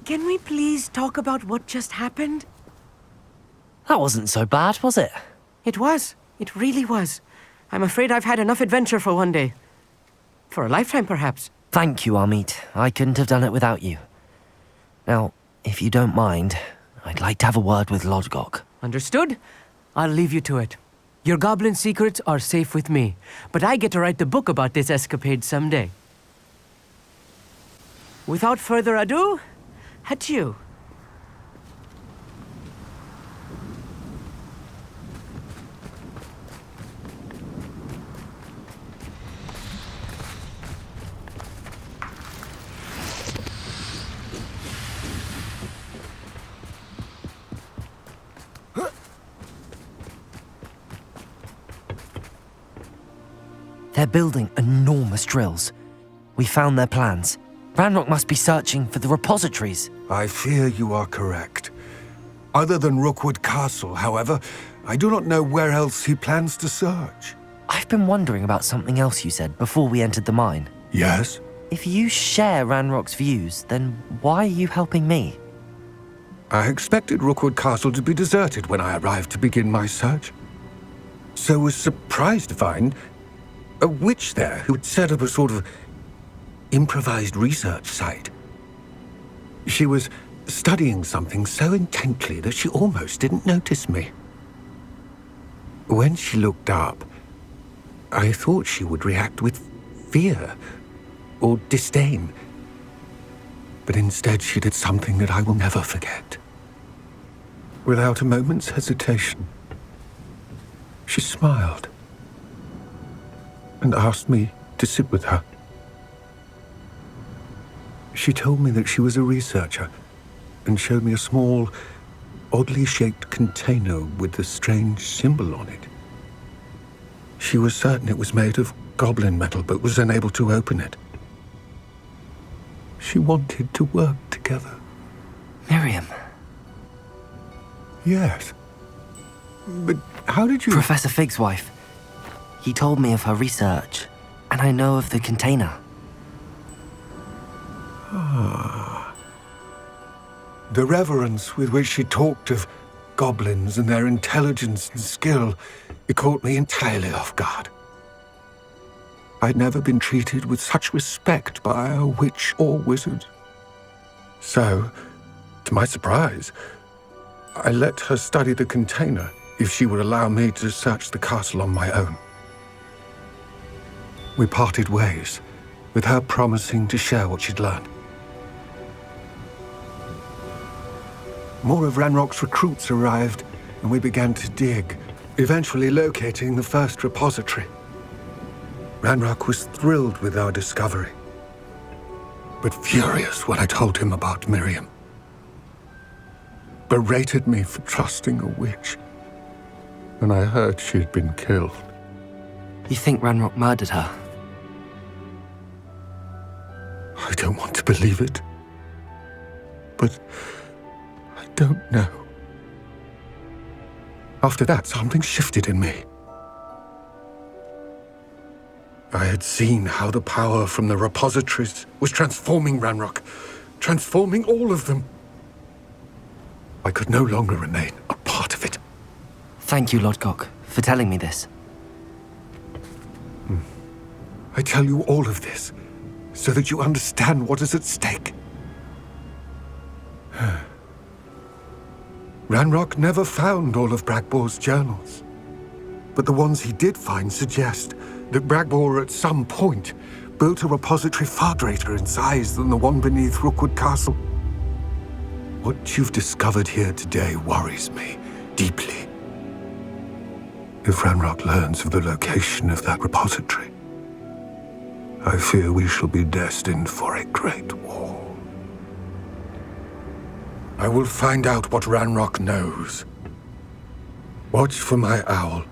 Can we please talk about what just happened? That wasn't so bad, was it? It was. It really was. I'm afraid I've had enough adventure for one day. For a lifetime, perhaps. Thank you, Amit. I couldn't have done it without you. Now, if you don't mind, I'd like to have a word with Lodgok. Understood? I'll leave you to it. Your goblin secrets are safe with me, but I get to write the book about this escapade someday. Without further ado, adieu. They're building enormous drills. We found their plans. Ranrock must be searching for the repositories. I fear you are correct. Other than Rookwood Castle, however, I do not know where else he plans to search. I've been wondering about something else you said before we entered the mine. Yes? If you share Ranrock's views, then why are you helping me? I expected Rookwood Castle to be deserted when I arrived to begin my search. So was surprised to find a witch there who had set up a sort of improvised research site. She was studying something so intently that she almost didn't notice me. When she looked up, I thought she would react with fear or disdain. But instead she did something that I will never forget. Without a moment's hesitation, she smiled and asked me to sit with her. She told me that she was a researcher and showed me a small, oddly shaped container with a strange symbol on it. She was certain it was made of goblin metal, but was unable to open it. She wanted to work together. Miriam. Yes. But how did you... Professor Fig's wife. He told me of her research, and I know of the container. The reverence with which she talked of goblins and their intelligence and skill, it caught me entirely off guard. I'd never been treated with such respect by a witch or wizard. So, to my surprise, I let her study the container if she would allow me to search the castle on my own. We parted ways, with her promising to share what she'd learned. More of Ranrock's recruits arrived, and we began to dig, eventually locating the first repository. Ranrock was thrilled with our discovery, but furious when I told him about Miriam. Berated me for trusting a witch, and I heard she'd been killed. You think Ranrock murdered her? I don't want to believe it, but I don't know. After that, something shifted in me. I had seen how the power from the repositories was transforming Ranrock, transforming all of them. I could no longer remain a part of it. Thank you, Lodgok, for telling me this. I tell you all of this so that you understand what is at stake. Ranrock never found all of Bragbor's journals, but the ones he did find suggest that Bragbor at some point built a repository far greater in size than the one beneath Rookwood Castle. What you've discovered here today worries me deeply. If Ranrock learns of the location of that repository, I fear we shall be destined for a great war. I will find out what Ranrock knows. Watch for my owl.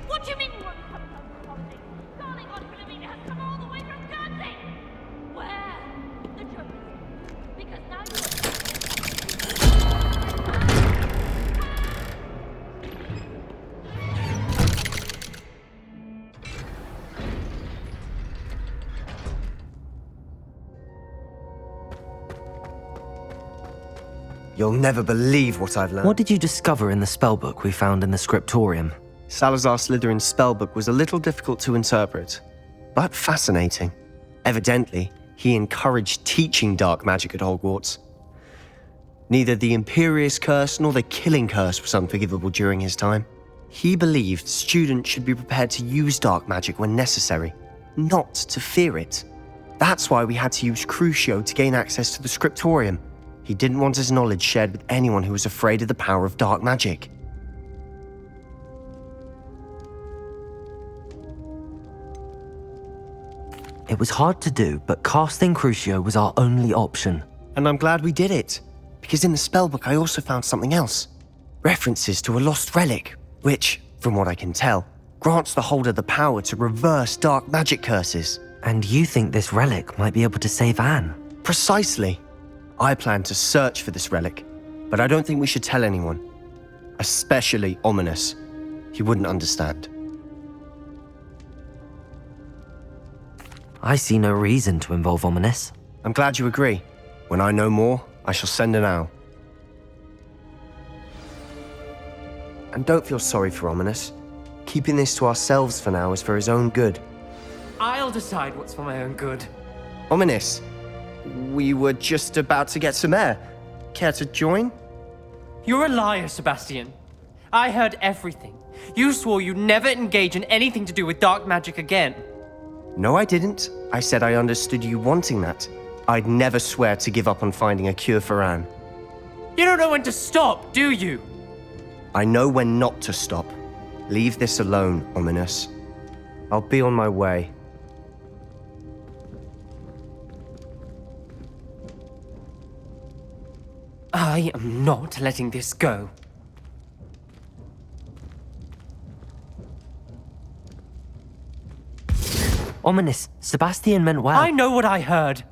What do you mean you won't come home for holiday? Darling Aunt Philomena has come all the way from Guernsey! Where? The truth is, because now You'll never believe what I've learned. What did you discover in the spellbook we found in the scriptorium? Salazar Slytherin's spellbook was a little difficult to interpret, but fascinating. Evidently, he encouraged teaching dark magic at Hogwarts. Neither the Imperious Curse nor the Killing Curse was unforgivable during his time. He believed students should be prepared to use dark magic when necessary, not to fear it. That's why we had to use Crucio to gain access to the scriptorium. He didn't want his knowledge shared with anyone who was afraid of the power of dark magic. It was hard to do, but casting Crucio was our only option. And I'm glad we did it, because in the spellbook I also found something else. References to a lost relic, which, from what I can tell, grants the holder the power to reverse dark magic curses. And you think this relic might be able to save Anne? Precisely. I plan to search for this relic, but I don't think we should tell anyone. Especially Ominous. He wouldn't understand. I see no reason to involve Ominous. I'm glad you agree. When I know more, I shall send an owl. And don't feel sorry for Ominous. Keeping this to ourselves for now is for his own good. I'll decide what's for my own good. Ominous, we were just about to get some air. Care to join? You're a liar, Sebastian. I heard everything. You swore you'd never engage in anything to do with dark magic again. No, I didn't. I said I understood you wanting that. I'd never swear to give up on finding a cure for Anne. You don't know when to stop, do you? I know when not to stop. Leave this alone, Ominous. I'll be on my way. I am not letting this go. Ominous, Sebastian meant well. I know what I heard.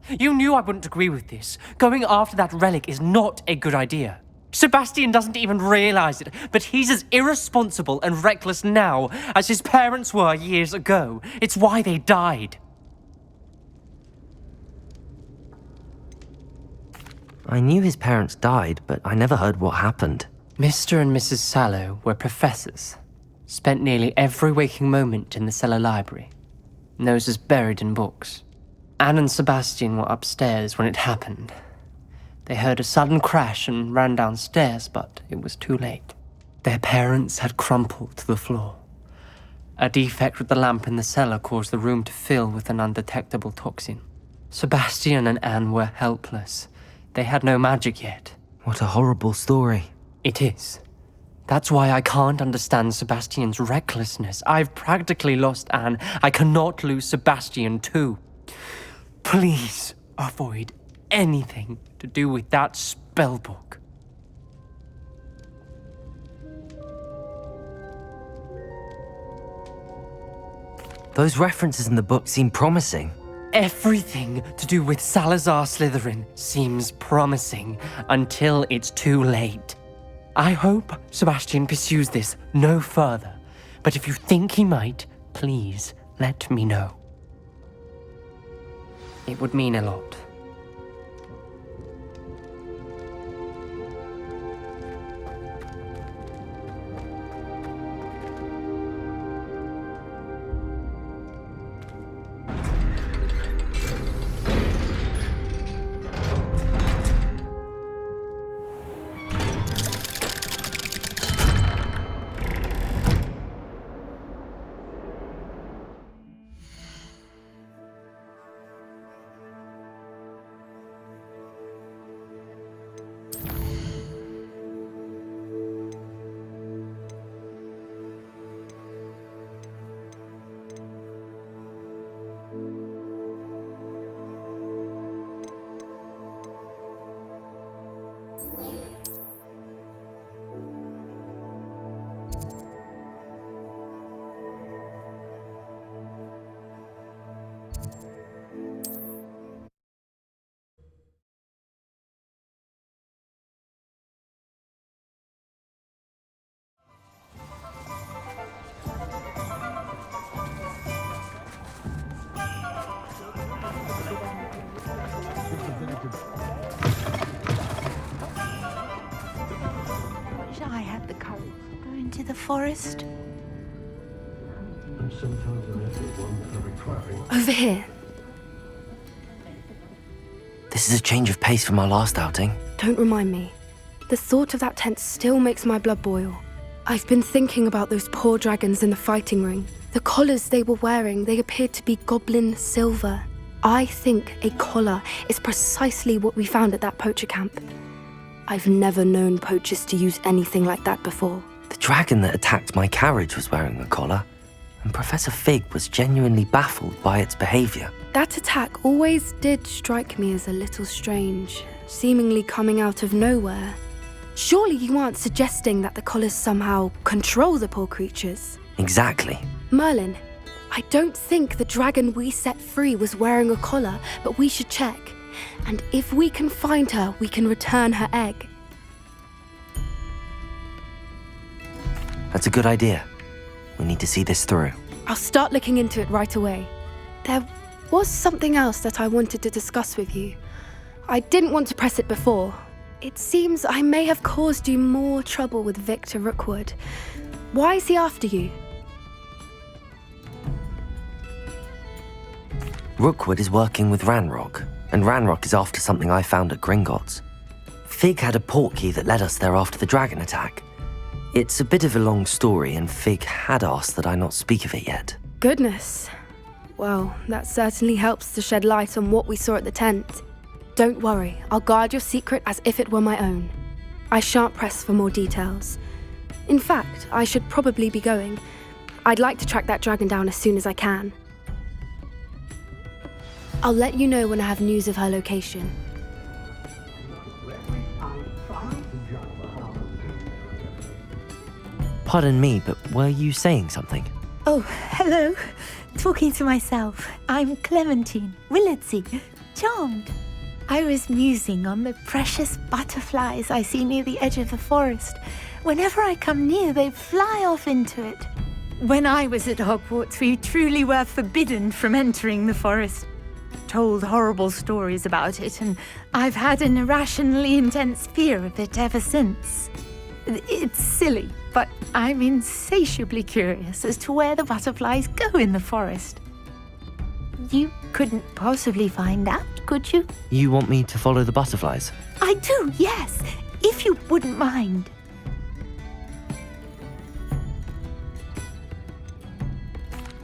You knew I wouldn't agree with this. Going after that relic is not a good idea. Sebastian doesn't even realize it, but he's as irresponsible and reckless now as his parents were years ago. It's why they died. I knew his parents died, but I never heard what happened. Mr. and Mrs. Sallow were professors. Spent nearly every waking moment in the cellar library. Noses buried in books. Anne and Sebastian were upstairs when it happened. They heard a sudden crash and ran downstairs, but it was too late. Their parents had crumpled to the floor. A defect with the lamp in the cellar caused the room to fill with an undetectable toxin. Sebastian and Anne were helpless. They had no magic yet. What a horrible story. It is. That's why I can't understand Sebastian's recklessness. I've practically lost Anne. I cannot lose Sebastian too. Please avoid anything to do with that spellbook. Those references in the book seem promising. Everything to do with Salazar Slytherin seems promising until it's too late. I hope Sebastian pursues this no further, but if you think he might, please let me know. It would mean a lot. Wish I had the courage to go into the forest. Over here. This is a change of pace from our last outing. Don't remind me. The thought of that tent still makes my blood boil. I've been thinking about those poor dragons in the fighting ring. The collars they were wearing, they appeared to be goblin silver. I think a collar is precisely what we found at that poacher camp. I've never known poachers to use anything like that before. The dragon that attacked my carriage was wearing a collar, and Professor Fig was genuinely baffled by its behavior. That attack always did strike me as a little strange, seemingly coming out of nowhere. Surely you aren't suggesting that the collars somehow control the poor creatures? Exactly. Merlin, I don't think the dragon we set free was wearing a collar, but we should check. And if we can find her, we can return her egg. That's a good idea. We need to see this through. I'll start looking into it right away. There was something else that I wanted to discuss with you. I didn't want to press it before. It seems I may have caused you more trouble with Victor Rookwood. Why is he after you? Rookwood is working with Ranrock, and Ranrock is after something I found at Gringotts. Fig had a portkey that led us there after the dragon attack. It's a bit of a long story, and Fig had asked that I not speak of it yet. Goodness. Well, that certainly helps to shed light on what we saw at the tent. Don't worry, I'll guard your secret as if it were my own. I shan't press for more details. In fact, I should probably be going. I'd like to track that dragon down as soon as I can. I'll let you know when I have news of her location. Pardon me, but were you saying something? Oh, hello. Talking to myself. I'm Clementine Willardsey. Charmed. I was musing on the precious butterflies I see near the edge of the forest. Whenever I come near, they fly off into it. When I was at Hogwarts, we truly were forbidden from entering the forest. Told horrible stories about it, and I've had an irrationally intense fear of it ever since. It's silly, but I'm insatiably curious as to where the butterflies go in the forest. You couldn't possibly find out, could you? You want me to follow the butterflies? I do, yes, if you wouldn't mind.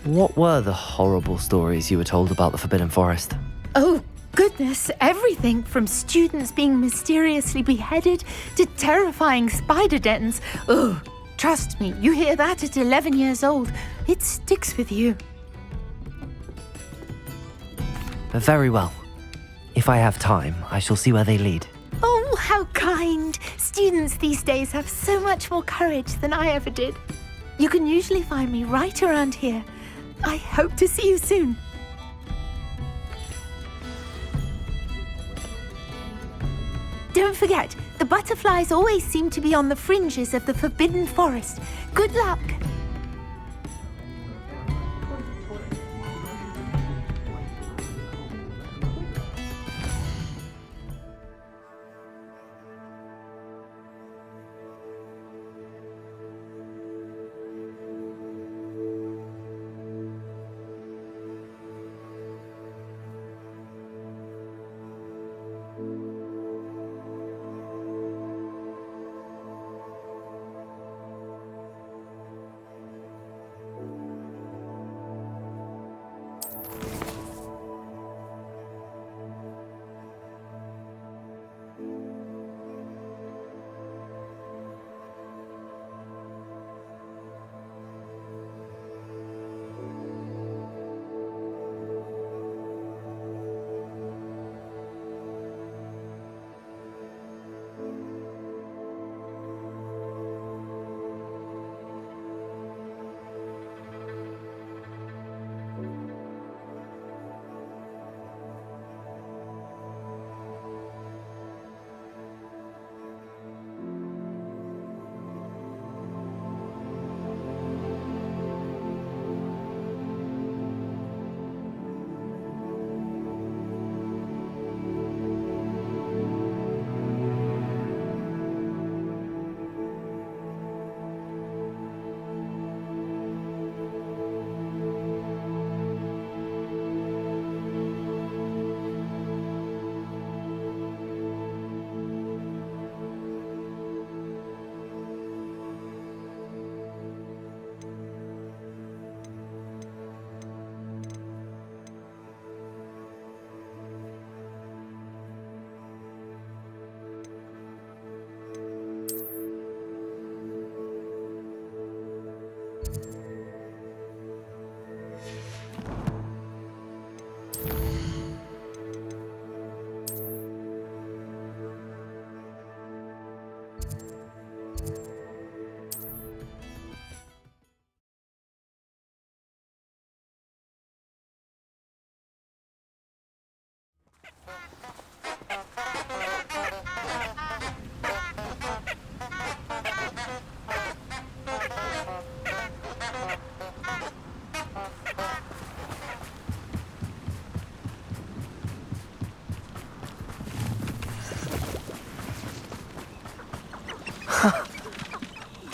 What were the horrible stories you were told about the Forbidden Forest? Oh, goodness, everything from students being mysteriously beheaded to terrifying spider dens. Oh, trust me, you hear that at 11 years old, it sticks with you. Very well. If I have time, I shall see where they lead. Oh, how kind. Students these days have so much more courage than I ever did. You can usually find me right around here. I hope to see you soon. Don't forget, the butterflies always seem to be on the fringes of the Forbidden Forest. Good luck!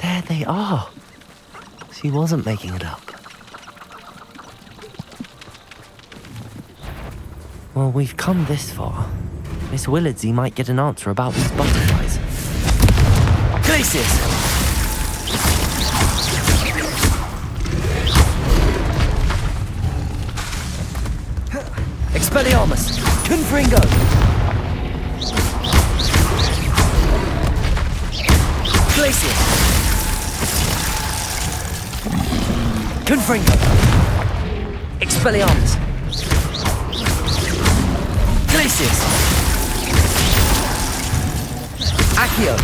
There they are. She wasn't making it up. Well, we've come this far. Miss Willardsey might get an answer about these butterflies. Glaciers! Expelliarmus! Confringo! Glaciers! Confringo! Expelliarmus! Glaciers! Accio!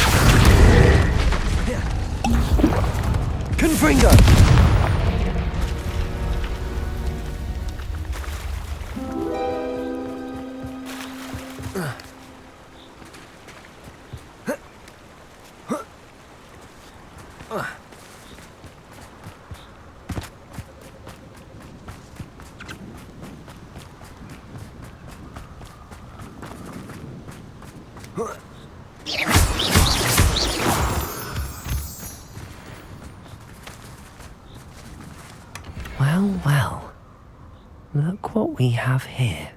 Confringo! Well, well. Look what we have here.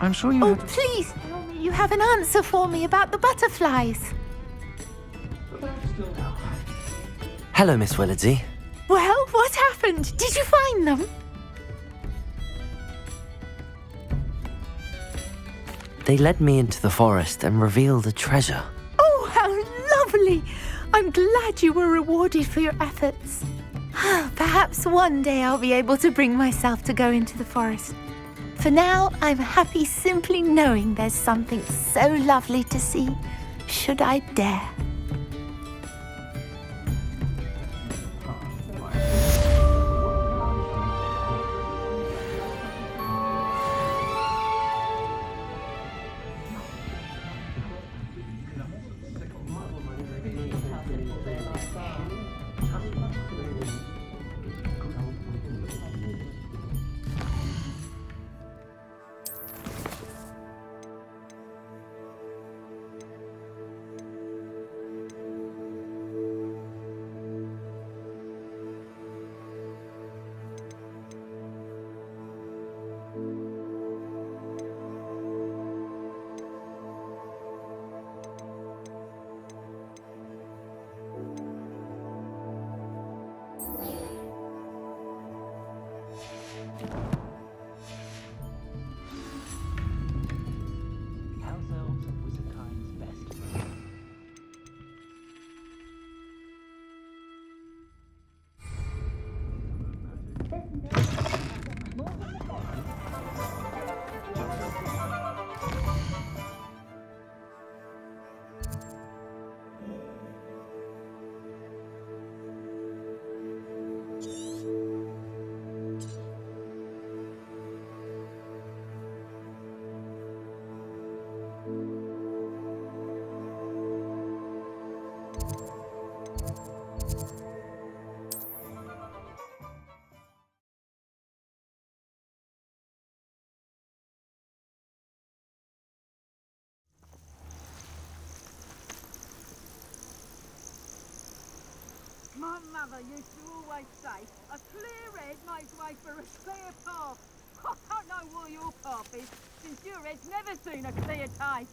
I'm sure you Oh, have... please tell me you have an answer for me about the butterflies. Hello, Miss Willardsey. Well, what happened? Did you find them? They led me into the forest and revealed a treasure. Oh, how lovely! I'm glad you were rewarded for your efforts. Perhaps one day I'll be able to bring myself to go into the forest. For now, I'm happy simply knowing there's something so lovely to see, should I dare. My mother used to always say, a clear head makes way for a clear path. I don't know what your path is, since your head's never seen a clear day.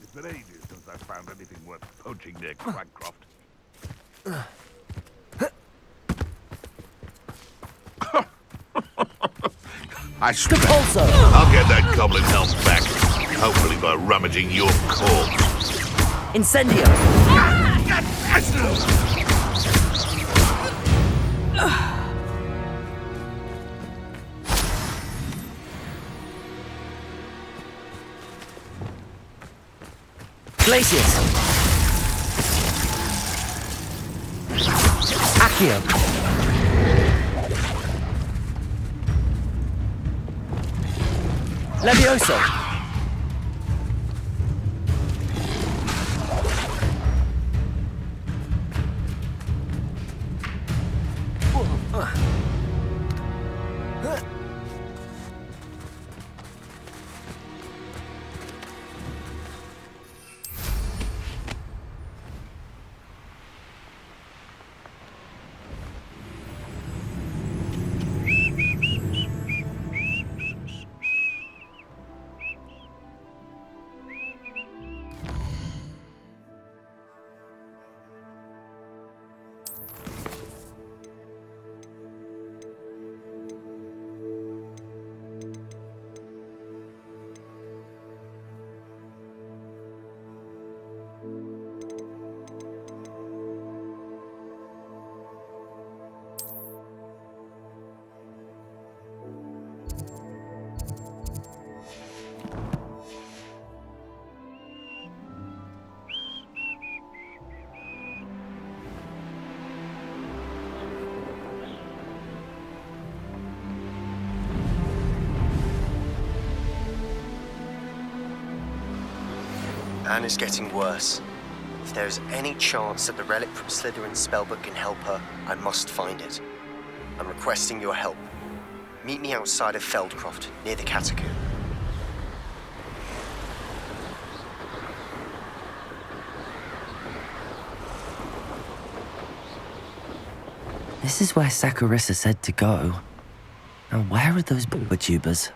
It's been ages since I found anything worth poaching near Cragcroft. I swear, I'll get that goblin helm back, hopefully by rummaging your corpse. Incendio! Glacius! Accio! Levioso! Anne is getting worse. If there is any chance that the relic from Slytherin's spellbook can help her, I must find it. I'm requesting your help. Meet me outside of Feldcroft, near the Catacomb. This is where Saccharissa said to go. Now where are those booba tubers?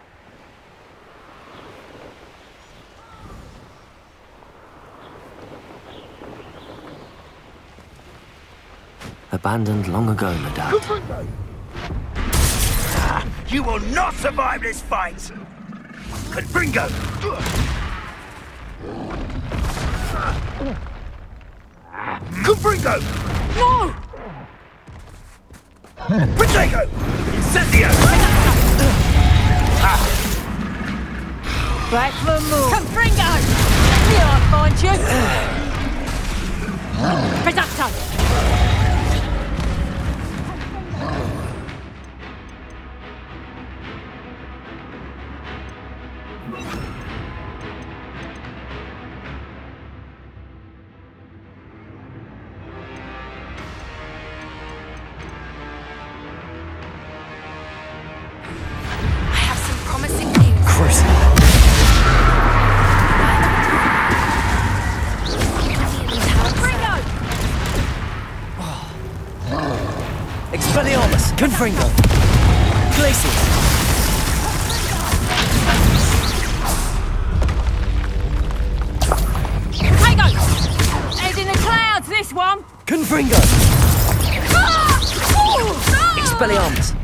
abandoned long ago, no doubt. You will not survive this fight! Confringo! Confringo! No! Protego! Incendio! Back for more! Confringo! Here I find you! Reducto! I have some promising news. Expelliarmus! Confringo! Glacius! Protego! Head in the clouds, this one! Confringo! Expelliarmus!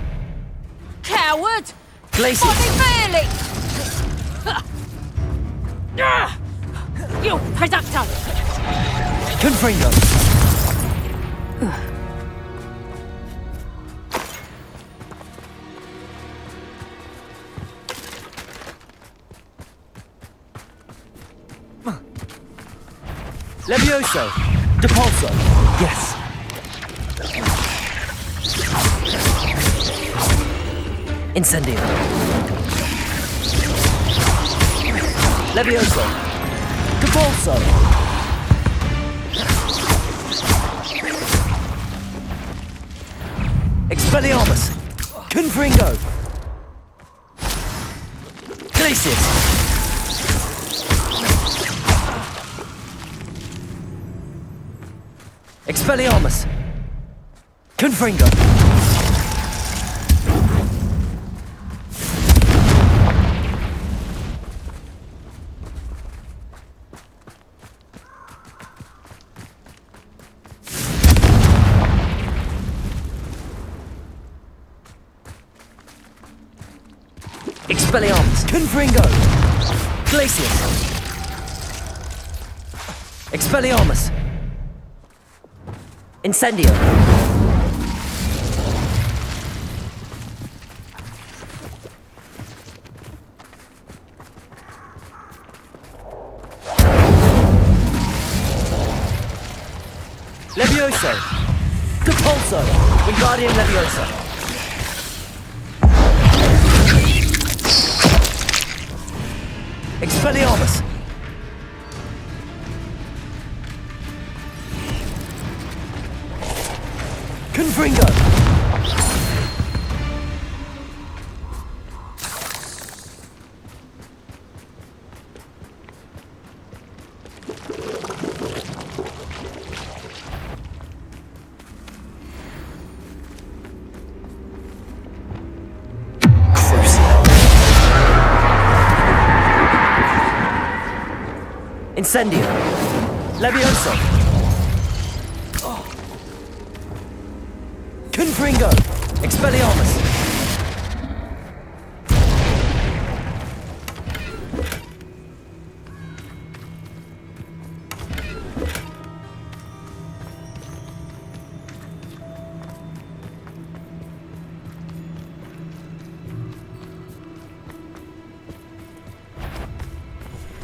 Coward! Glacius! Bobby Fairley! You Reducto! Confringo! Levioso! Depulso! Yes! Incendio! Levioso! Depulso! Expelliarmus! Confringo! Glacius! Expelliarmus! Confringo! Expelliarmus! Confringo! Glacius! Expelliarmus! Incendio! Levioso! Depulso! Wingardium Leviosa! Expelliarmus! Confringo! Incendio! Levioso! Confringo! Expelliarmus!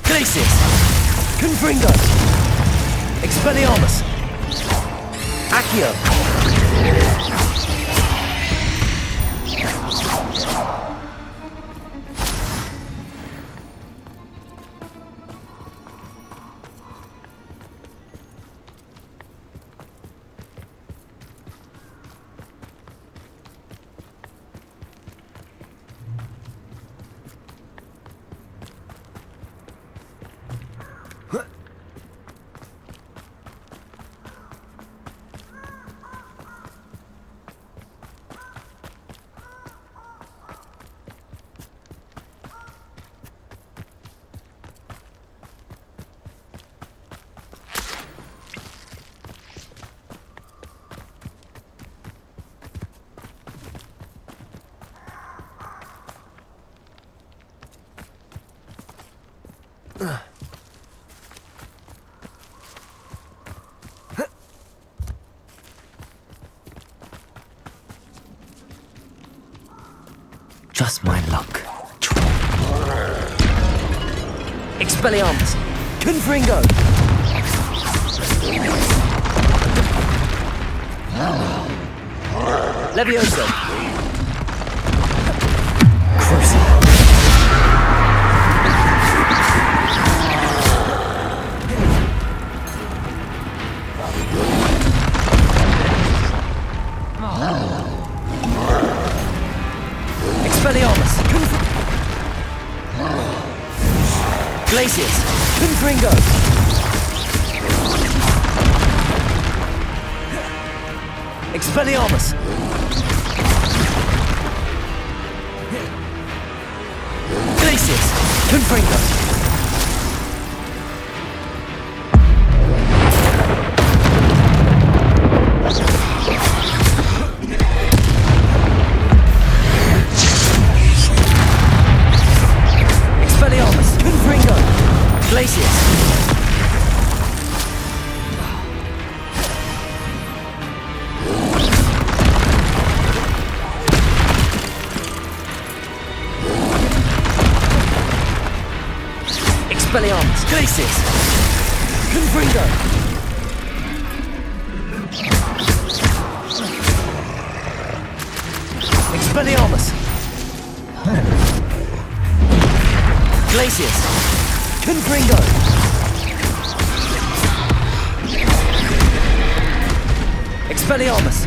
Glacius! Confringo! Expelliarmus! Accio! Just my luck. Expelliarmus! Confringo! Levioso! Crucible! Expelliarmus! Glacius! Confringo! Expelliarmus! Glacius! Confringo! Expelliarmus! Confringo! Glacius! Expelliarmus! Glacius! Confringo! Expelliarmus! Glacius! Confringo! Expelliarmus!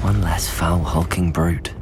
One less foul hulking brute.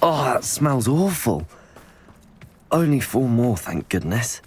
Oh, that smells awful. Only 4 more, thank goodness.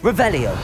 Revelio.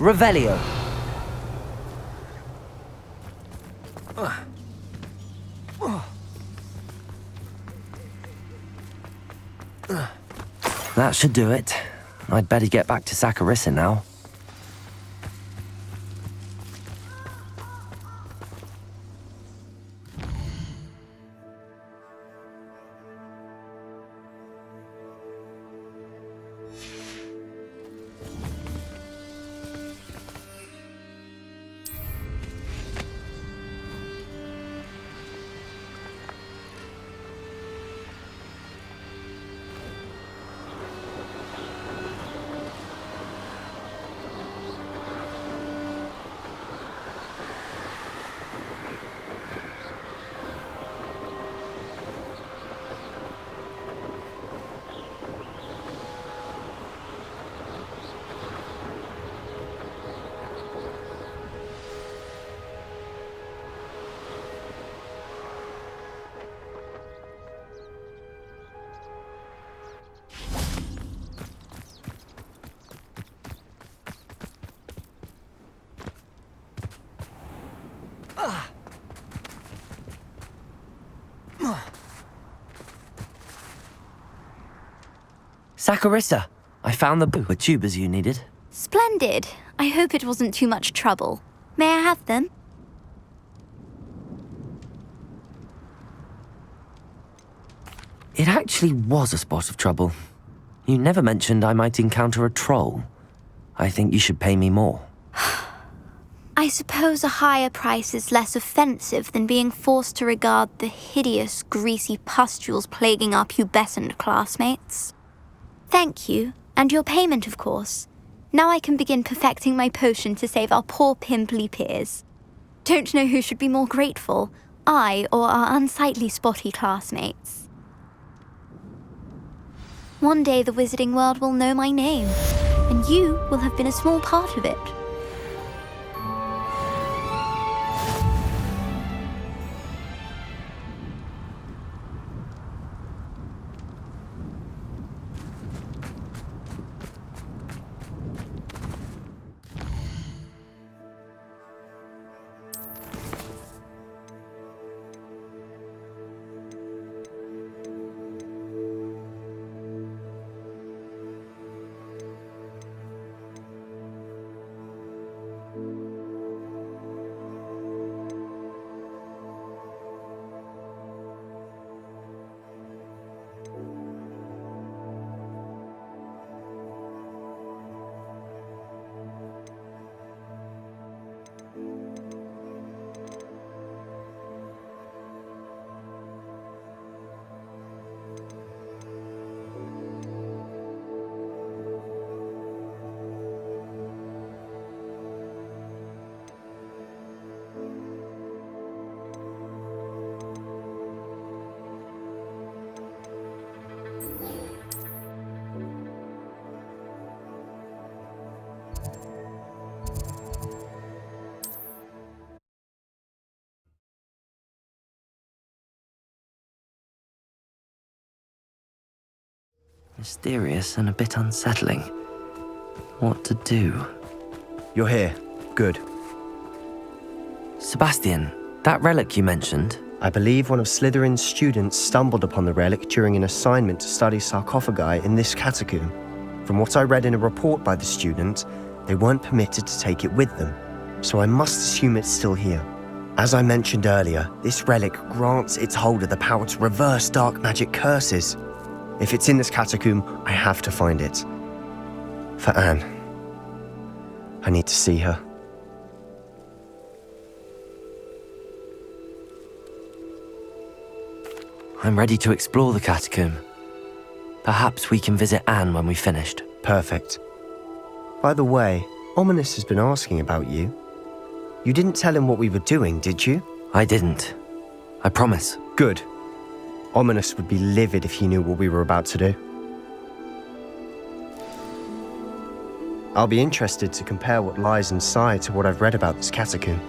Revelio. That should do it. I'd better get back to Saccharissa now. Saccharissa, I found the tubers you needed. Splendid. I hope it wasn't too much trouble. May I have them? It actually was a spot of trouble. You never mentioned I might encounter a troll. I think you should pay me more. I suppose a higher price is less offensive than being forced to regard the hideous, greasy pustules plaguing our pubescent classmates. Thank you, and your payment, of course. Now I can begin perfecting my potion to save our poor pimply peers. Don't know who should be more grateful, I or our unsightly spotty classmates. One day the wizarding world will know my name, and you will have been a small part of it. Mysterious and a bit unsettling. What to do? You're here. Good. Sebastian, that relic you mentioned, I believe one of Slytherin's students stumbled upon the relic during an assignment to study sarcophagi in this catacomb. From what I read in a report by the student, they weren't permitted to take it with them, so I must assume it's still here. As I mentioned earlier, this relic grants its holder the power to reverse dark magic curses. If it's in this catacomb, I have to find it. For Anne. I need to see her. I'm ready to explore the catacomb. Perhaps we can visit Anne when we've finished. Perfect. By the way, Ominous has been asking about you. You didn't tell him what we were doing, did you? I didn't. I promise. Good. Ominous would be livid if he knew what we were about to do. I'll be interested to compare what lies inside to what I've read about this catacomb.